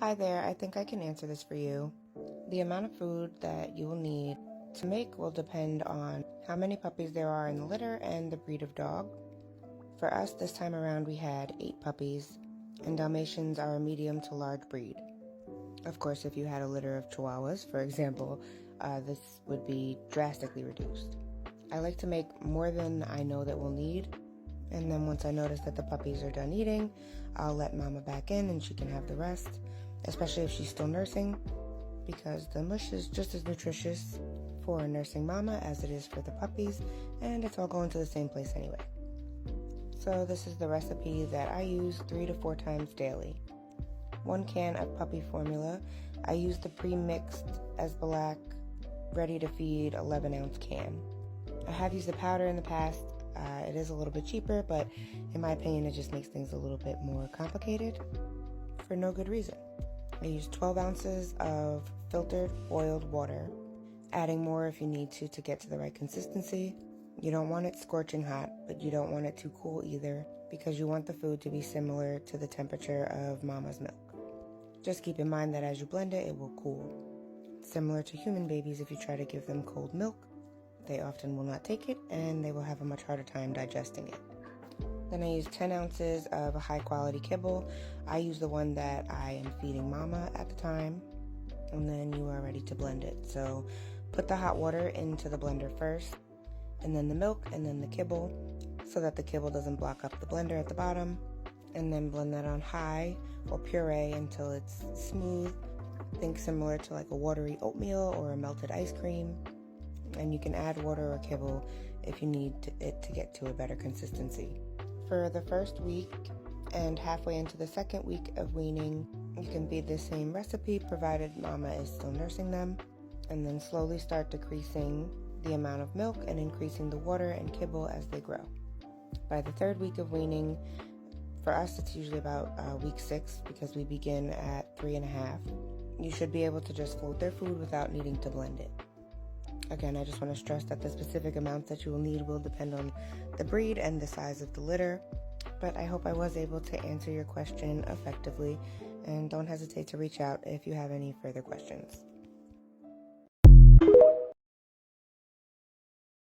Hi there, I think I can answer this for you. The amount of food that you will need to make will depend on how many puppies there are in the litter and the breed of dog. For us, this time around we had 8 puppies, and Dalmatians are a medium to large breed. Of course, if you had a litter of chihuahuas, for example, this would be drastically reduced. I like to make more than I know that we'll need, and then once I notice that the puppies are done eating, I'll let mama back in and she can have the rest, especially if she's still nursing, because the mush is just as nutritious for a nursing mama as it is for the puppies, and it's all going to the same place anyway. So this is the recipe that I use 3 to 4 times daily. 1 can of puppy formula. I use the premixed Esbilac ready to feed 11-ounce can. I have used the powder in the past. It is a little bit cheaper, but in my opinion it just makes things a little bit more complicated for no good reason. I use 12 ounces of filtered boiled water, adding more if you need to get to the right consistency. You don't want it scorching hot, but you don't want it too cool either, because you want the food to be similar to the temperature of mama's milk. Just keep in mind that as you blend it, it will cool. Similar to human babies, if you try to give them cold milk, they often will not take it, and they will have a much harder time digesting it. Then I use 10 ounces of a high quality kibble. I use the one that I am feeding mama at the time, and then you are ready to blend it. So put the hot water into the blender first, and then the milk, and then the kibble, so that the kibble doesn't block up the blender at the bottom, and then blend that on high or puree until it's smooth. Think similar to like a watery oatmeal or a melted ice cream. And you can add water or kibble if you need it to get to a better consistency. For the first week and halfway into the second week of weaning, you can feed the same recipe provided mama is still nursing them, and then slowly start decreasing the amount of milk and increasing the water and kibble as they grow. By the third week of weaning, for us it's usually about week 6, because we begin at 3.5. You should be able to just float their food without needing to blend it. Again, I just want to stress that the specific amounts that you will need will depend on the breed and the size of the litter. But I hope I was able to answer your question effectively, and don't hesitate to reach out if you have any further questions.